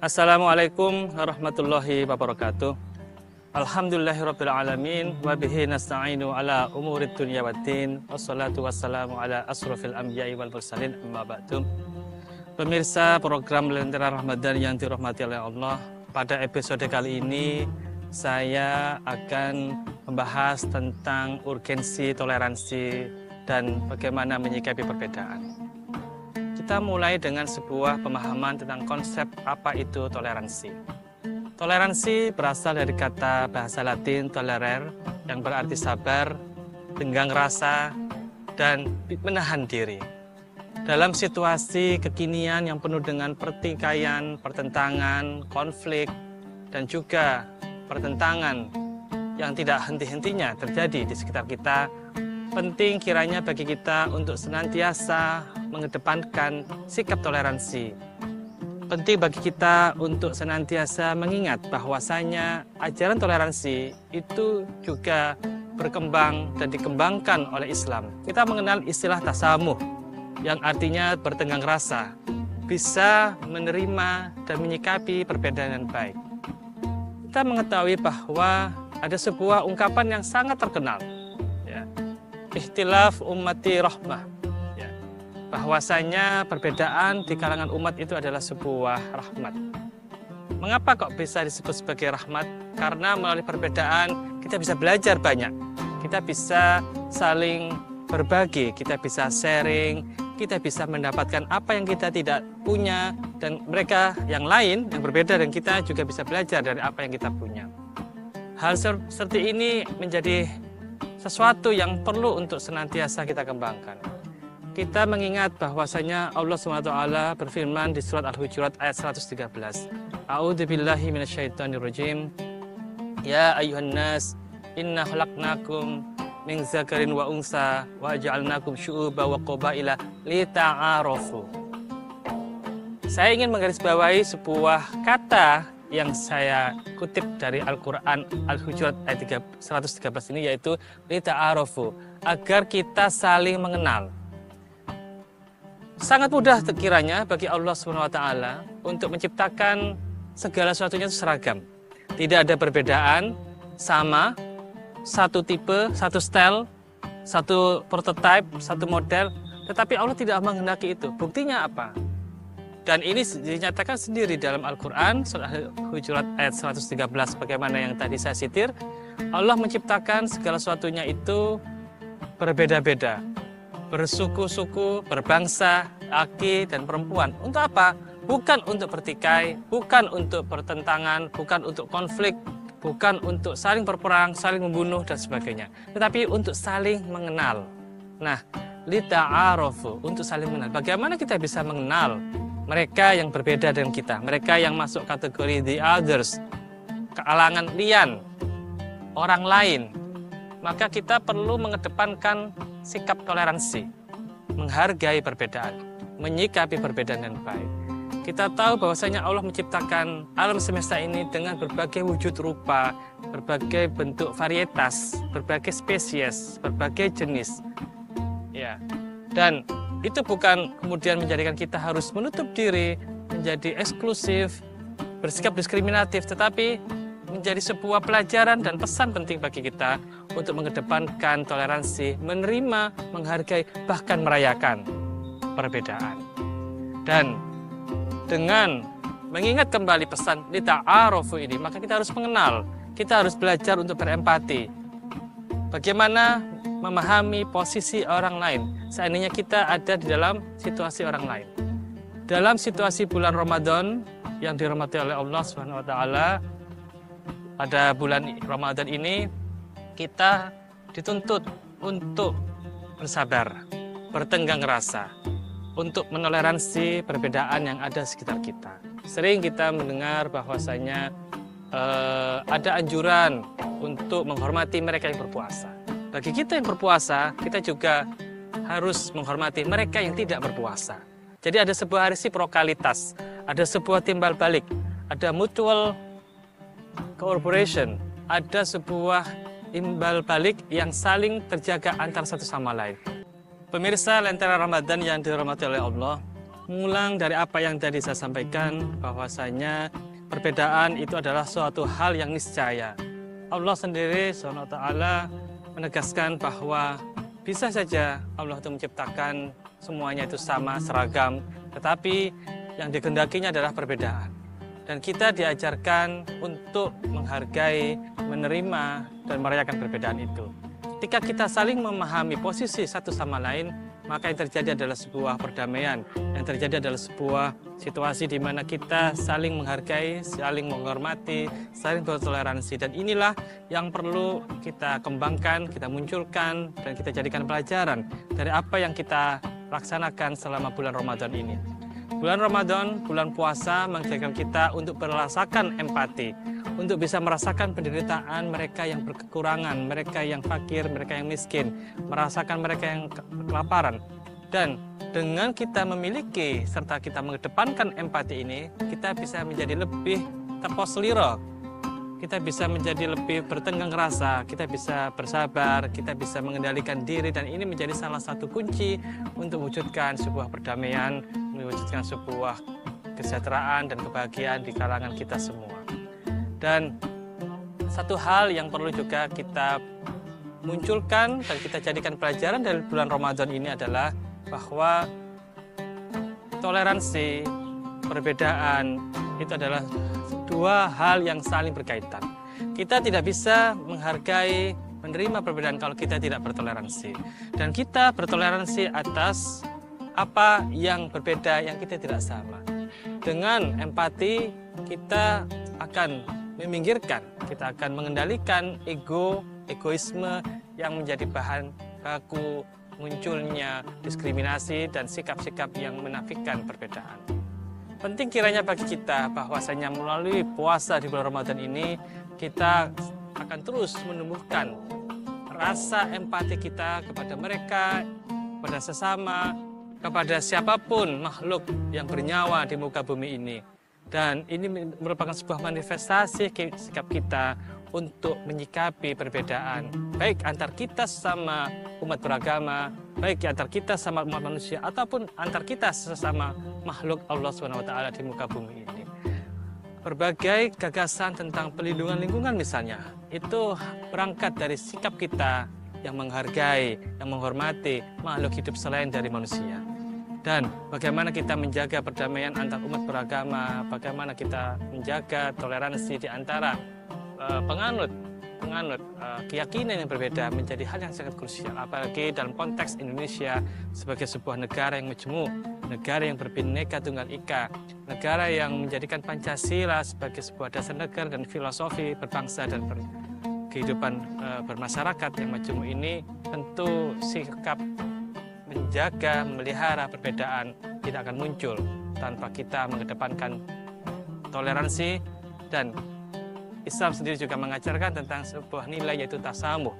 Assalamualaikum warahmatullahi wabarakatuh. Alhamdulillahirrabbilalamin. Wabihi nasta'inu ala umurid dunya waddin. Wassalatu wassalamu ala asrafil anbiya'i wal mursalin, amma ba'du. Pemirsa program Lentera Ramadan yang dirahmati oleh Allah, pada episode kali ini saya akan membahas tentang urgensi toleransi dan bagaimana menyikapi perbedaan. Kita mulai dengan sebuah pemahaman tentang konsep apa itu toleransi. Toleransi berasal dari kata bahasa Latin tolerer yang berarti sabar, tenggang rasa, dan menahan diri. Dalam situasi kekinian yang penuh dengan pertikaian, pertentangan, konflik, dan juga pertentangan yang tidak henti-hentinya terjadi di sekitar kita, penting kiranya bagi kita untuk senantiasa mengedepankan sikap toleransi. Penting bagi kita untuk senantiasa mengingat bahwasanya ajaran toleransi itu juga berkembang dan dikembangkan oleh Islam. Kita mengenal istilah tasamuh yang artinya bertenggang rasa, bisa menerima dan menyikapi perbedaan dengan baik. Kita mengetahui bahwa ada sebuah ungkapan yang sangat terkenal, ikhtilaf ummati rahmah, bahwasanya perbedaan di kalangan umat itu adalah sebuah rahmat. Mengapa kok bisa disebut sebagai rahmat? Karena melalui perbedaan kita bisa belajar banyak, kita bisa saling berbagi, kita bisa sharing, kita bisa mendapatkan apa yang kita tidak punya, dan mereka yang lain yang berbeda dan kita juga bisa belajar dari apa yang kita punya. Hal seperti ini menjadi sesuatu yang perlu untuk senantiasa kita kembangkan. Kita mengingat bahwasanya Allah SWT berfirman di surat Al-Hujurat ayat 113. A'udzubillahi minasyaitonirrajim. Ya ayyuhan nas, inna khalaqnakum min zakarin wa unsa wa ja'alnakum syu'uba wa qabaila lita'arafu. Saya ingin menggarisbawahi sebuah kata yang saya kutip dari Al-Quran Al-Hujurat ayat 113 ini, yaitu lita'arafu, agar kita saling mengenal. Sangat mudah kiranya bagi Allah SWT untuk menciptakan segala sesuatunya itu seragam. Tidak ada perbedaan, sama, satu tipe, satu style, satu prototype, satu model, tetapi Allah tidak menghendaki itu. Buktinya apa? Dan ini dinyatakan sendiri dalam Al-Quran, surah Al-Hujurat ayat 113, bagaimana yang tadi saya sitir. Allah menciptakan segala sesuatunya itu berbeda-beda, bersuku-suku, berbangsa, laki dan perempuan. Untuk apa? Bukan untuk bertikai, bukan untuk pertentangan, bukan untuk konflik, bukan untuk saling berperang, saling membunuh dan sebagainya, tetapi untuk saling mengenal. Nah, lita'arafu, untuk saling mengenal. Bagaimana kita bisa mengenal mereka yang berbeda dengan kita, mereka yang masuk kategori the others, kalangan lian, orang lain? Maka kita perlu mengedepankan sikap toleransi, menghargai perbedaan, menyikapi perbedaan dengan baik. Kita tahu bahwasanya Allah menciptakan alam semesta ini dengan berbagai wujud rupa, berbagai bentuk varietas, berbagai spesies, berbagai jenis. Dan itu bukan kemudian menjadikan kita harus menutup diri, menjadi eksklusif, bersikap diskriminatif, tetapi menjadi sebuah pelajaran dan pesan penting bagi kita untuk mengedepankan toleransi, menerima, menghargai, bahkan merayakan perbedaan. Dan dengan mengingat kembali pesan lita'arofu ini, maka kita harus mengenal, kita harus belajar untuk berempati. Bagaimana memahami posisi orang lain seandainya kita ada di dalam situasi orang lain. Dalam situasi bulan Ramadan yang dirahmati oleh Allah SWT, pada bulan Ramadan ini kita dituntut untuk bersabar, bertenggang rasa, untuk menoleransi perbedaan yang ada di sekitar kita. Sering kita mendengar bahwasanya ada anjuran untuk menghormati mereka yang berpuasa. Bagi kita yang berpuasa, kita juga harus menghormati mereka yang tidak berpuasa. Jadi ada sebuah resiprokalitas, ada sebuah timbal balik, ada mutual cooperation, ada sebuah imbal balik yang saling terjaga antar satu sama lain. Pemirsa Lentera Ramadan yang dirahmati oleh Allah, mengulang dari apa yang tadi saya sampaikan, bahwasanya perbedaan itu adalah suatu hal yang niscaya. Allah sendiri SWT menegaskan bahwa bisa saja Allah itu menciptakan semuanya itu sama, seragam, tetapi yang dikehendakinya adalah perbedaan. Dan kita diajarkan untuk menghargai, menerima, dan merayakan perbedaan itu. Ketika kita saling memahami posisi satu sama lain, maka yang terjadi adalah sebuah perdamaian. Yang terjadi adalah sebuah situasi di mana kita saling menghargai, saling menghormati, saling bertoleransi. Dan inilah yang perlu kita kembangkan, kita munculkan, dan kita jadikan pelajaran dari apa yang kita laksanakan selama bulan Ramadan ini. Bulan Ramadan, bulan puasa mengajarkan kita untuk merasakan empati, untuk bisa merasakan penderitaan mereka yang berkekurangan, mereka yang fakir, mereka yang miskin, merasakan mereka yang kelaparan. Dan dengan kita memiliki serta kita mengedepankan empati ini, kita bisa menjadi lebih terposliro, kita bisa menjadi lebih bertenggang rasa, kita bisa bersabar, kita bisa mengendalikan diri, dan ini menjadi salah satu kunci untuk mewujudkan sebuah perdamaian, mewujudkan sebuah kesejahteraan dan kebahagiaan di kalangan kita semua. Dan satu hal yang perlu juga kita munculkan dan kita jadikan pelajaran dari bulan Ramadan ini adalah bahwa toleransi, perbedaan itu adalah dua hal yang saling berkaitan. Kita tidak bisa menghargai, menerima perbedaan kalau kita tidak bertoleransi. Dan kita bertoleransi atas apa yang berbeda, yang kita tidak sama. Dengan empati, kita akan meminggirkan, kita akan mengendalikan egoisme yang menjadi bahan baku munculnya diskriminasi dan sikap-sikap yang menafikan perbedaan. Penting kiranya bagi kita bahwasanya melalui puasa di bulan Ramadan ini kita akan terus menumbuhkan rasa empati kita kepada mereka, kepada sesama, kepada siapapun makhluk yang bernyawa di muka bumi ini. Dan ini merupakan sebuah manifestasi sikap kita untuk menyikapi perbedaan, baik antar kita sesama umat beragama, baik antar kita sama umat manusia, ataupun antar kita sesama makhluk Allah SWT di muka bumi ini. Berbagai gagasan tentang pelindungan lingkungan misalnya, itu berangkat dari sikap kita yang menghargai, yang menghormati makhluk hidup selain dari manusia. Dan bagaimana kita menjaga perdamaian antar umat beragama, bagaimana kita menjaga toleransi di antara penganut keyakinan yang berbeda menjadi hal yang sangat krusial, apalagi dalam konteks Indonesia sebagai sebuah negara yang majemuk, negara yang berbineka tunggal ika, negara yang menjadikan Pancasila sebagai sebuah dasar negara dan filosofi berbangsa dan kehidupan bermasyarakat yang majemuk ini. Tentu sikap menjaga, memelihara perbedaan tidak akan muncul tanpa kita mengedepankan toleransi. Dan Islam sendiri juga mengajarkan tentang sebuah nilai, yaitu tasamuh.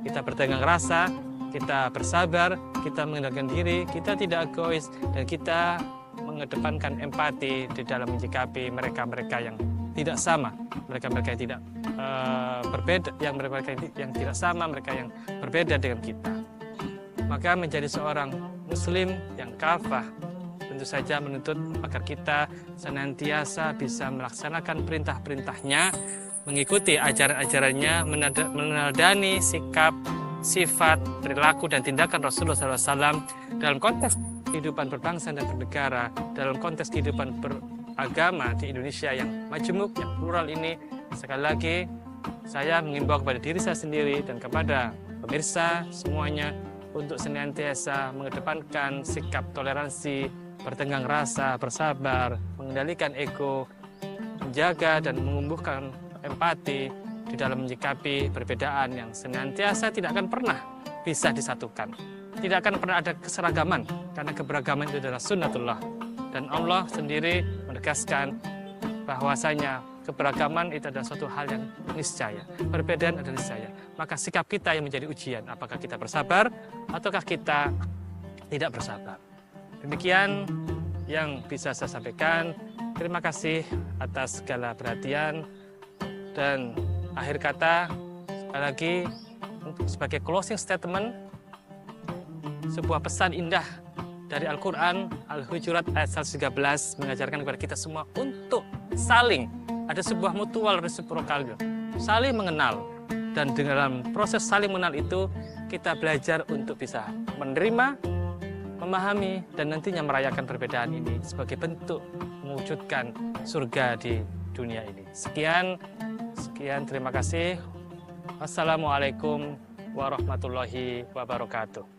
Kita bertenggang rasa, kita bersabar, kita mengendalikan diri, kita tidak egois, dan kita mengedepankan empati di dalam menyikapi mereka-mereka yang tidak sama, mereka-mereka yang tidak berbeda, mereka yang tidak sama, mereka yang berbeda dengan kita. Maka menjadi seorang muslim yang kafah tentu saja menuntut agar kita senantiasa bisa melaksanakan perintah-perintahnya, mengikuti ajaran-ajarannya, meneladani sikap, sifat, perilaku, dan tindakan Rasulullah SAW dalam konteks kehidupan berbangsa dan bernegara, dalam konteks kehidupan beragama di Indonesia yang majemuk, yang plural ini. Sekali lagi, saya mengimbau kepada diri saya sendiri dan kepada pemirsa semuanya untuk senantiasa mengedepankan sikap toleransi, bertenggang rasa, bersabar, mengendalikan ego, menjaga dan menumbuhkan empati di dalam menyikapi perbedaan yang senantiasa tidak akan pernah bisa disatukan. Tidak akan pernah ada keseragaman, karena keberagaman itu adalah sunnatullah. Dan Allah sendiri menegaskan bahwasanya keberagaman itu adalah suatu hal yang niscaya. Perbedaan adalah niscaya. Maka sikap kita yang menjadi ujian, apakah kita bersabar ataukah kita tidak bersabar. Demikian yang bisa saya sampaikan. Terima kasih atas segala perhatian. Dan akhir kata, sekali lagi, sebagai closing statement, sebuah pesan indah dari Al-Quran, Al-Hujurat ayat 113 mengajarkan kepada kita semua untuk saling, ada sebuah mutual reciprocal, saling mengenal. Dan dalam proses saling mengenal itu, kita belajar untuk bisa menerima, memahami, dan nantinya merayakan perbedaan ini sebagai bentuk mewujudkan surga di dunia ini. Sekian, terima kasih. Wassalamualaikum warahmatullahi wabarakatuh.